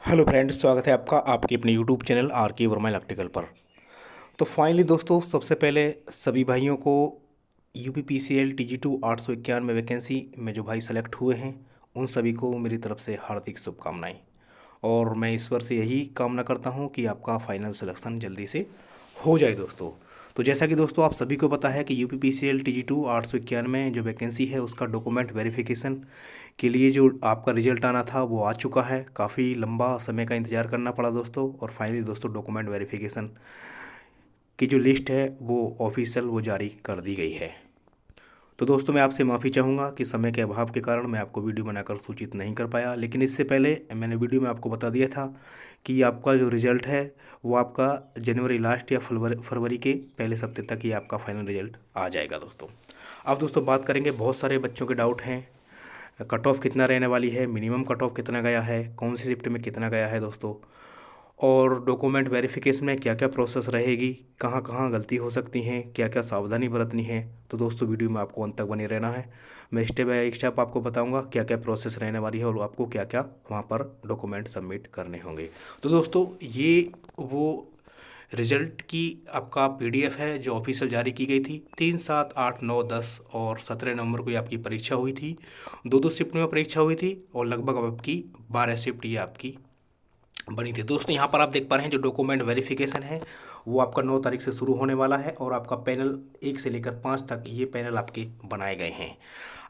Hello friends, स्वागत है आपका आपके अपने यूट्यूब चैनल आर के वर्मा इलेक्ट्रिकल पर। तो फाइनली दोस्तों, सबसे पहले सभी भाइयों को UPPCL TG2 891 वैकेंसी में जो भाई सेलेक्ट हुए हैं उन सभी को मेरी तरफ से हार्दिक शुभकामनाएं। और मैं ईश्वर से यही कामना करता हूं कि आपका फाइनल सिलेक्शन जल्दी से हो जाए दोस्तों। तो जैसा कि दोस्तों आप सभी को पता है कि UPPCL TG2 891 जो वैकेंसी है उसका डॉक्यूमेंट वेरिफिकेशन के लिए जो आपका रिजल्ट आना था वो आ चुका है। काफ़ी लंबा समय का इंतज़ार करना पड़ा दोस्तों, और फाइनली दोस्तों डॉक्यूमेंट वेरिफिकेशन की जो लिस्ट है वो ऑफिशियल वो जारी कर दी गई है। तो दोस्तों मैं आपसे माफ़ी चाहूँगा कि समय के अभाव के कारण मैं आपको वीडियो बनाकर सूचित नहीं कर पाया, लेकिन इससे पहले मैंने वीडियो में आपको बता दिया था कि आपका जो रिज़ल्ट है वो आपका जनवरी लास्ट या फरवरी के पहले हफ्ते तक ही आपका फाइनल रिजल्ट आ जाएगा दोस्तों। अब दोस्तों बात करेंगे, बहुत सारे बच्चों के डाउट हैं, कट ऑफ कितना रहने वाली है, मिनिमम कट ऑफ कितना गया है, कौन सी शिफ्ट में कितना गया है दोस्तों, और डॉक्यूमेंट वेरिफिकेशन में क्या क्या प्रोसेस रहेगी, कहाँ कहाँ गलती हो सकती हैं, क्या क्या सावधानी बरतनी है। तो दोस्तों वीडियो में आपको अंत तक बने रहना है। मैं स्टेप बाय स्टेप आपको बताऊंगा क्या क्या प्रोसेस रहने वाली है और आपको क्या क्या वहाँ पर डॉक्यूमेंट सबमिट करने होंगे। तो दोस्तों ये वो रिजल्ट की आपका PDF है जो ऑफिशियल जारी की गई थी। 3, 7, 8, 9, 10 और 17 नवंबर को ये आपकी परीक्षा हुई थी। दो दो शिफ्ट में परीक्षा हुई थी और लगभग आपकी 12 शिफ्ट ये आपकी बनी थी दोस्तों। यहाँ पर आप देख पा रहे हैं जो डॉक्यूमेंट वेरिफिकेशन है वो आपका 9 तारीख से शुरू होने वाला है, और आपका पैनल 1 से लेकर 5 तक ये पैनल आपके बनाए गए हैं।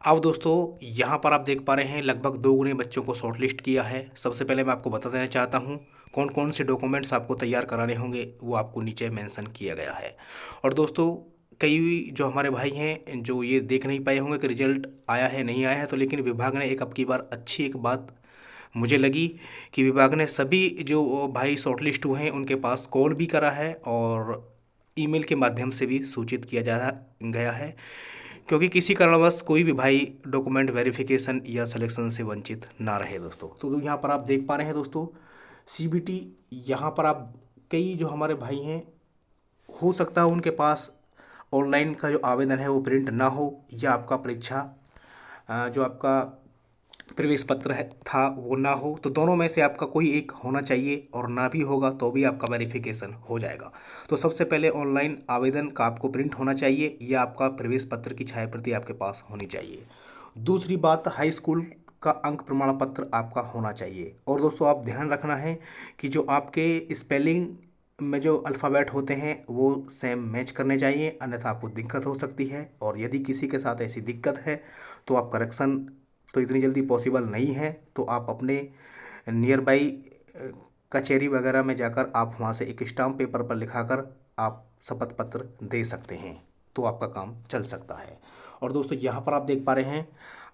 अब दोस्तों यहाँ पर आप देख पा रहे हैं लगभग 2 गुने बच्चों को शॉर्टलिस्ट किया है। सबसे पहले मैं आपको बता देना चाहता हूँ कौन कौन से डॉक्यूमेंट्स आपको तैयार कराने होंगे, वो आपको नीचे मेंशन किया गया है। और दोस्तों कई जो हमारे भाई हैं जो ये देख नहीं पाए होंगे कि रिजल्ट आया है नहीं आया है, तो लेकिन विभाग ने एक अब की बार अच्छी एक बात मुझे लगी कि विभाग ने सभी जो भाई शॉर्टलिस्ट हुए हैं उनके पास कॉल भी करा है और ईमेल के माध्यम से भी सूचित किया जा गया है, क्योंकि किसी कारणवश कोई भी भाई डॉक्यूमेंट वेरिफिकेशन या सिलेक्शन से वंचित ना रहे दोस्तों। तो यहाँ पर आप देख पा रहे हैं दोस्तों CBT। यहाँ पर आप कई जो हमारे भाई हैं हो सकता है उनके पास ऑनलाइन का जो आवेदन है वो प्रिंट ना हो, या आपका परीक्षा जो आपका प्रवेश पत्र है था वो ना हो। तो दोनों में से आपका कोई एक होना चाहिए, और ना भी होगा तो भी आपका वेरिफिकेशन हो जाएगा। तो सबसे पहले ऑनलाइन आवेदन का आपको प्रिंट होना चाहिए, या आपका प्रवेश पत्र की छायाप्रति आपके पास होनी चाहिए। दूसरी बात, हाई स्कूल का अंक प्रमाण पत्र आपका होना चाहिए। और दोस्तों आप ध्यान रखना है कि जो आपके स्पेलिंग में जो अल्फ़ाबेट होते हैं वो सेम मैच करने चाहिए, अन्यथा आपको दिक्कत हो सकती है। और यदि किसी के साथ ऐसी दिक्कत है तो आप करेक्शन तो इतनी जल्दी पॉसिबल नहीं है, तो आप अपने नियर बाई कचहरी वगैरह में जाकर आप वहाँ से एक स्टाम्प पेपर पर लिखाकर आप शपथ पत्र दे सकते हैं, तो आपका काम चल सकता है। और दोस्तों यहाँ पर आप देख पा रहे हैं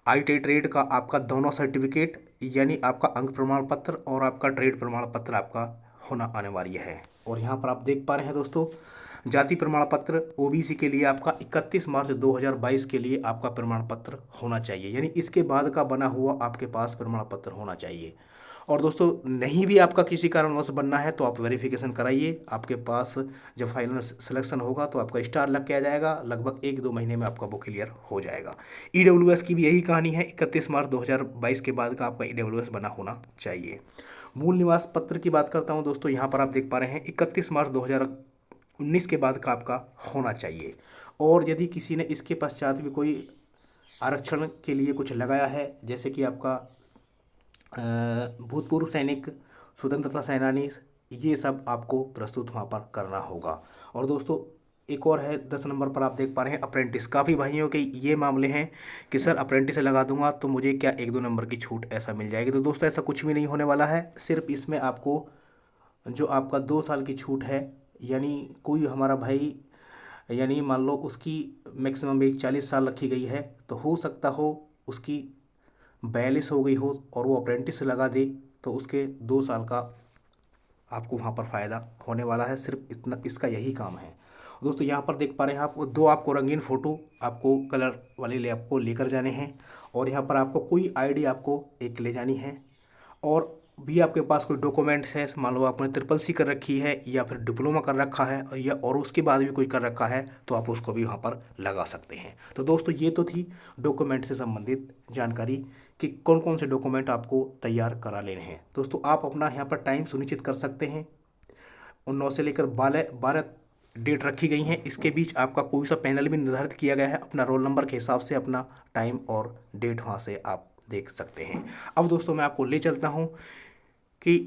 ITA ट्रेड का आपका दोनों सर्टिफिकेट, यानी आपका अंक प्रमाण पत्र और आपका ट्रेड प्रमाण पत्र आपका होना अनिवार्य है। और यहाँ पर आप देख पा रहे हैं दोस्तों जाति प्रमाण पत्र OBC के लिए आपका 31 मार्च 2022 के लिए आपका प्रमाण पत्र होना चाहिए, यानी इसके बाद का बना हुआ आपके पास प्रमाण पत्र होना चाहिए। और दोस्तों नहीं भी आपका किसी कारणवश बनना है तो आप वेरिफिकेशन कराइए। आपके पास जब फाइनल सिलेक्शन होगा तो आपका स्टार लग के आ जाएगा, लगभग 1-2 महीने में आपका वो क्लियर हो जाएगा। EWS की भी यही कहानी है, 31 मार्च 2022 के बाद का आपका EWS बना होना चाहिए। मूल निवास पत्र की बात करता हूँ दोस्तों, यहाँ पर आप देख पा रहे हैं 31 मार्च 2019 के बाद का आपका होना चाहिए। और यदि किसी ने इसके पश्चात भी कोई आरक्षण के लिए कुछ लगाया है, जैसे कि आपका भूतपूर्व सैनिक, स्वतंत्रता सेनानी, ये सब आपको प्रस्तुत वहाँ पर करना होगा। और दोस्तों एक और है 10 नंबर पर आप देख पा रहे हैं अप्रेंटिस। काफ़ी भाइयों के ये मामले हैं कि सर अप्रेंटिस लगा दूंगा तो मुझे क्या 1-2 नंबर की छूट ऐसा मिल जाएगी। तो दोस्तों ऐसा कुछ भी नहीं होने वाला है। सिर्फ इसमें आपको जो आपका 2 साल की छूट है, यानी कोई हमारा भाई, यानी मान लो उसकी मैक्सिमम एज 40 साल रखी गई है, तो हो सकता हो उसकी 42 हो गई हो और वो अप्रेंटिस लगा दे, तो उसके 2 साल का आपको वहाँ पर फ़ायदा होने वाला है। सिर्फ इतना इसका यही काम है दोस्तों। यहाँ पर देख पा रहे हैं आप दो आपको रंगीन फ़ोटो आपको कलर वाले ले आपको लेकर जाने हैं, और यहाँ पर आपको कोई ID आपको एक ले जानी है। और भी आपके पास कोई डॉक्यूमेंट्स है, मान लो आपने ट्रिपल सी कर रखी है या फिर डिप्लोमा कर रखा है या और उसके बाद भी कोई कर रखा है, तो आप उसको भी वहाँ पर लगा सकते हैं। तो दोस्तों ये तो थी डॉक्यूमेंट से संबंधित जानकारी कि कौन कौन से डॉक्यूमेंट आपको तैयार करा लेने हैं। दोस्तों आप अपना यहाँ पर टाइम सुनिश्चित कर सकते हैं। 9 से लेकर 12 डेट रखी गई हैं, इसके बीच आपका कोई सा पैनल भी निर्धारित किया गया है। अपना रोल नंबर के हिसाब से अपना टाइम और डेट वहाँ से आप देख सकते हैं। अब दोस्तों मैं आपको ले चलता हूँ कि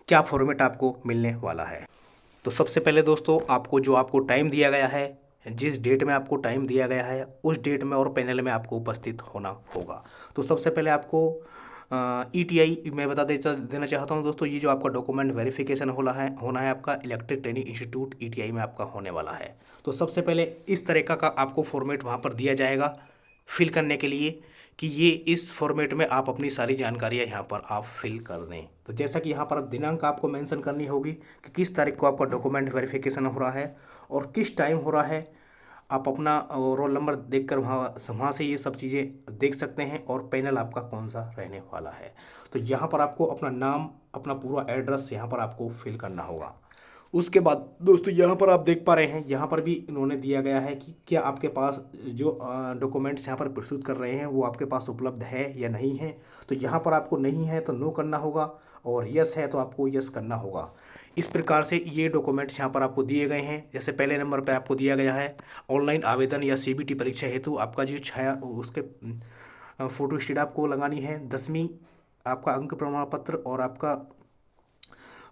क्या फॉर्मेट आपको मिलने वाला है। तो सबसे पहले दोस्तों आपको टाइम दिया गया है, जिस डेट में आपको टाइम दिया गया है उस डेट में और पैनल में आपको उपस्थित होना होगा। तो सबसे पहले आपको ETI मैं देना चाहता हूं दोस्तों, ये जो आपका डॉक्यूमेंट वेरिफिकेशन होना है आपका इलेक्ट्रिक ट्रेनिंग इंस्टीट्यूट ETI में आपका होने वाला है। तो सबसे पहले इस तरीका का आपको फॉर्मेट वहाँ पर दिया जाएगा फिल करने के लिए कि ये इस फॉर्मेट में आप अपनी सारी जानकारियाँ यहाँ पर आप फिल कर दें। तो जैसा कि यहाँ पर दिनांक आपको मेंशन करनी होगी कि किस तारीख को आपका डॉक्यूमेंट वेरिफिकेशन हो रहा है और किस टाइम हो रहा है। आप अपना रोल नंबर देखकर वहाँ से ये सब चीज़ें देख सकते हैं और पैनल आपका कौन सा रहने वाला है। तो यहाँ पर आपको अपना नाम, अपना पूरा एड्रेस यहाँ पर आपको फिल करना होगा। उसके बाद दोस्तों यहाँ पर आप देख पा रहे हैं, यहाँ पर भी इन्होंने दिया गया है कि क्या आपके पास जो डॉक्यूमेंट्स यहाँ पर प्रस्तुत कर रहे हैं वो आपके पास उपलब्ध है या नहीं है। तो यहाँ पर आपको नहीं है तो नो करना होगा और यस है तो आपको यस करना होगा। इस प्रकार से ये डॉक्यूमेंट्स यहाँ पर आपको दिए गए हैं। जैसे पहले नंबर पर आपको दिया गया है ऑनलाइन आवेदन या CBT परीक्षा हेतु आपका जो छाया उसके फ़ोटो स्टेट आपको लगानी है। 10वीं आपका अंक प्रमाण पत्र और आपका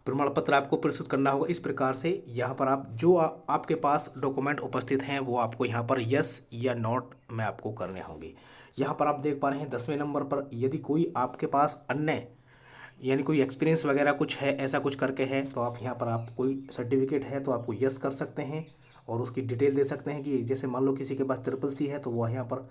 प्रमाण पत्र आपको प्रस्तुत करना होगा। इस प्रकार से यहाँ पर आप जो आपके पास डॉक्यूमेंट उपस्थित हैं वो आपको यहाँ पर यस या नॉट में आपको करने होंगे। यहाँ पर आप देख पा रहे हैं 10वें नंबर पर यदि कोई आपके पास अन्य यानी कोई एक्सपीरियंस वगैरह कुछ है, ऐसा कुछ करके है, तो आप यहाँ पर आप कोई सर्टिफिकेट है तो आपको यस कर सकते हैं और उसकी डिटेल दे सकते हैं कि जैसे मान लो किसी के पास ट्रिपल सी है तो वो यहाँ पर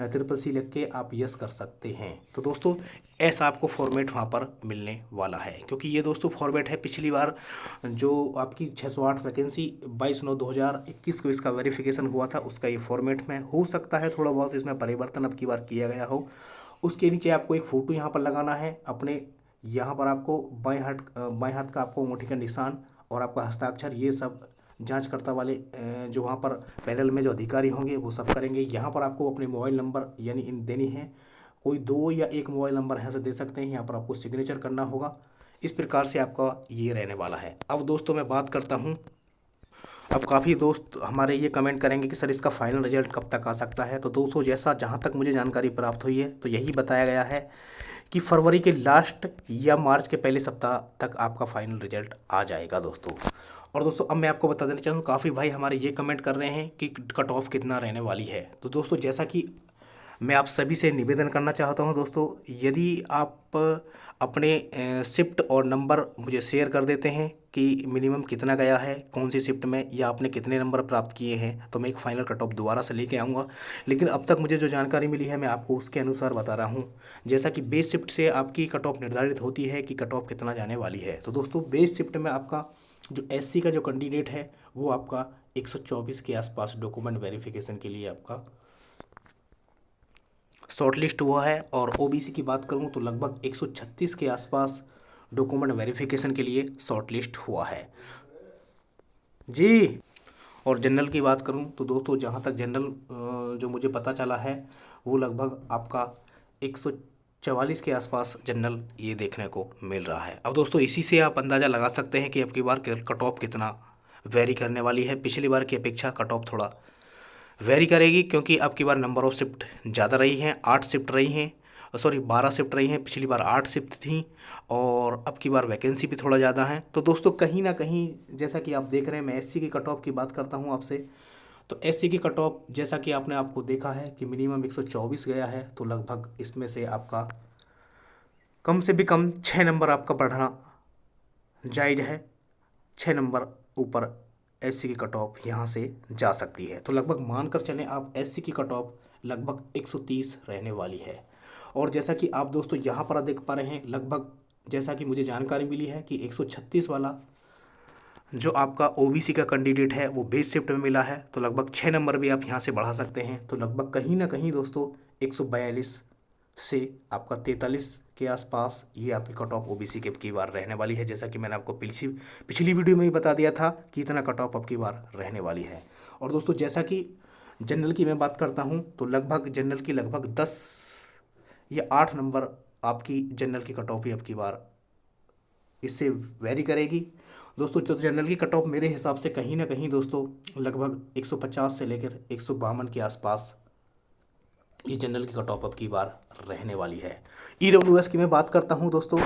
ट्रिपल सी लिख के आप यस कर सकते हैं। तो दोस्तों ऐसा आपको फॉर्मेट वहाँ पर मिलने वाला है, क्योंकि ये दोस्तों फॉर्मेट है पिछली बार जो आपकी 608 वैकेंसी 22/9/2021 को इसका वेरिफिकेशन हुआ था उसका ये फॉर्मेट में हो सकता है थोड़ा बहुत इसमें परिवर्तन अब की बार किया गया हो। उसके नीचे आपको एक फ़ोटो यहाँ पर लगाना है अपने, यहाँ पर आपको बाएं हाथ का आपको अंगूठी का निशान और आपका हस्ताक्षर, ये सब जांचकर्ता वाले जो वहाँ पर पैनल में जो अधिकारी होंगे वो सब करेंगे। यहाँ पर आपको अपने मोबाइल नंबर यानी इन देनी है, कोई 2 या 1 मोबाइल नंबर यहाँ से दे सकते हैं। यहाँ पर आपको सिग्नेचर करना होगा। इस प्रकार से आपका ये रहने वाला है। अब दोस्तों मैं बात करता हूँ, अब काफ़ी दोस्त हमारे ये कमेंट करेंगे कि सर इसका फाइनल रिजल्ट कब तक आ सकता है। तो दोस्तों जैसा जहाँ तक मुझे जानकारी प्राप्त हुई है तो यही बताया गया है कि फरवरी के लास्ट या मार्च के पहले सप्ताह तक आपका फाइनल रिजल्ट आ जाएगा दोस्तों। और दोस्तों अब मैं आपको बता देना चाहूँ, काफ़ी भाई हमारे ये कमेंट कर रहे हैं कि कट ऑफ कितना रहने वाली है। तो दोस्तों जैसा कि मैं आप सभी से निवेदन करना चाहता हूं दोस्तों, यदि आप अपने शिफ्ट और नंबर मुझे शेयर कर देते हैं कि मिनिमम कितना गया है कौन सी शिफ्ट में या आपने कितने नंबर प्राप्त किए हैं, तो मैं एक फ़ाइनल कट ऑफ दोबारा से लेके आऊँगा। लेकिन अब तक मुझे जो जानकारी मिली है मैं आपको उसके अनुसार बता रहा हूँ। जैसा कि बेस शिफ्ट से आपकी कट ऑफ निर्धारित होती है कि कट ऑफ कितना जाने वाली है। तो दोस्तों बेस शिफ्ट में आपका जो SC का जो कैंडिडेट है वो आपका 124 के आसपास डॉक्यूमेंट वेरिफिकेशन के लिए आपका शॉर्ट लिस्ट हुआ है। और OBC की बात करूं तो लगभग 136 के आसपास डॉक्यूमेंट वेरिफिकेशन के लिए शॉर्ट लिस्ट हुआ है जी। और जनरल की बात करूं तो दोस्तों जहां तक जनरल जो मुझे पता चला है वो लगभग आपका 144 के आसपास जनरल ये देखने को मिल रहा है। अब दोस्तों इसी से आप अंदाज़ा लगा सकते हैं कि अब की बार कट ऑफ कितना वेरी करने वाली है। पिछली बार की अपेक्षा कट ऑफ थोड़ा वेरी करेगी, क्योंकि अब की बार नंबर ऑफ शिफ्ट ज़्यादा रही हैं, 8 शिफ्ट रही हैं, सॉरी 12 शिफ्ट रही हैं। पिछली बार 8 शिफ्ट थी और अब की बार वैकेंसी भी थोड़ा ज़्यादा है। तो दोस्तों कहीं ना कहीं जैसा कि आप देख रहे हैं, मैं SC की कट ऑफ की बात करता हूं आपसे, तो SC की कट ऑफ जैसा कि आपको देखा है कि मिनिमम 124 गया है। तो लगभग इसमें से आपका कम से भी कम 6 नंबर आपका बढ़ना जायज़ है। 6 नंबर ऊपर SC की कट ऑफ यहाँ से जा सकती है। तो लगभग मानकर चलें आप SC की कट ऑफ लगभग 130 रहने वाली है। और जैसा कि आप दोस्तों यहाँ पर देख पा रहे हैं, लगभग जैसा कि मुझे जानकारी मिली है कि 136 वाला जो आपका OBC का कैंडिडेट है वो बेस शिफ्ट में मिला है। तो लगभग 6 नंबर भी आप यहाँ से बढ़ा सकते हैं। तो लगभग कहीं ना कहीं दोस्तों 142 से आपका 43 के आसपास ये आपकी कट ऑफ ओबीसी के अब की बार रहने वाली है। जैसा कि मैंने आपको पिछली वीडियो में ही बता दिया था कि इतना कट ऑफ अब की बार रहने वाली है। और दोस्तों जैसा कि जनरल की मैं बात करता हूँ तो लगभग जनरल की लगभग 10 या 8 नंबर आपकी जनरल की कट ऑफ ही अब की बार इससे वेरी करेगी। दोस्तों तो जनरल की कट ऑफ मेरे हिसाब से कहीं ना कहीं दोस्तों लगभग 150 से लेकर 152 के आसपास ये जनरल की कट ऑफ अब की बार रहने वाली है। ईडब्ल्यूएस की मैं बात करता हूँ दोस्तों,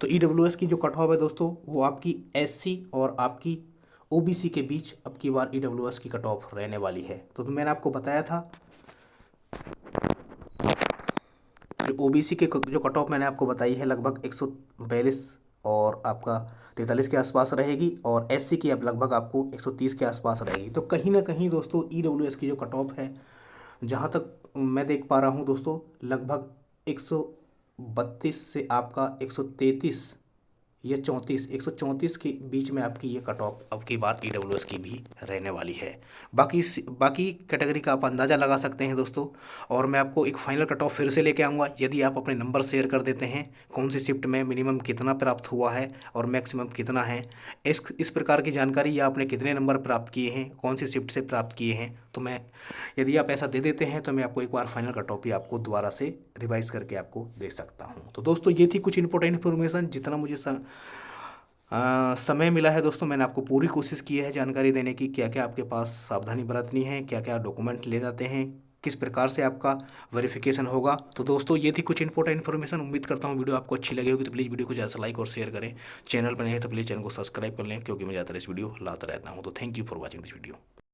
तो ईडब्ल्यूएस की जो कट ऑफ है दोस्तों वो आपकी एससी और आपकी ओबीसी के बीच अब की बार ईडब्ल्यूएस की कट ऑफ रहने वाली है। तो मैंने आपको बताया था जो ओबीसी के जो कट ऑफ मैंने आपको बताई है लगभग 142 और आपका 43 के आसपास रहेगी, और एससी की अब लगभग आपको 130 के आसपास रहेगी। तो कहीं ना कहीं दोस्तों ईडब्ल्यूएस की जो कट ऑफ है जहाँ तक मैं देख पा रहा हूँ दोस्तों लगभग 132 से आपका 133 या 134 के बीच में आपकी ये कट ऑफ अब की बार ईडब्ल्यूएस की भी रहने वाली है। बाकी कैटेगरी का आप अंदाज़ा लगा सकते हैं दोस्तों। और मैं आपको एक फाइनल कट ऑफ फिर से लेके आऊँगा यदि आप अपने नंबर शेयर कर देते हैं कौन सी शिफ्ट में मिनिमम कितना प्राप्त हुआ है और मैक्सिमम कितना है। इस प्रकार की जानकारी या आपने कितने नंबर प्राप्त किए हैं, कौन सी शिफ्ट से प्राप्त किए हैं, तो मैं यदि आप ऐसा दे देते हैं तो मैं आपको एक बार फाइनल कट ऑफ भी आपको दोबारा से रिवाइज करके आपको दे सकता हूं। तो दोस्तों ये थी कुछ इंपॉर्टेंट इन्फॉर्मेशन, जितना मुझे समय मिला है दोस्तों मैंने आपको पूरी कोशिश की है जानकारी देने की, क्या क्या आपके पास सावधानी बरतनी है, क्या क्या डॉक्यूमेंट ले जाते हैं, किस प्रकार से आपका वेरिफिकेशन होगा। तो दोस्तों ये थी कुछ इंपॉर्टेंट इन्फॉर्मेशन। उम्मीद करता हूँ वीडियो आपको अच्छी लगी होगी, तो प्लीज़ वीडियो को ज़्यादा से लाइक और शेयर करें। चैनल पर नहीं है तो प्लीज़ चैनल को सब्सक्राइब कर लें, क्योंकि मैं ज़्यादातर इस वीडियो लाता रहता हूँ। तो thank you for watching this video.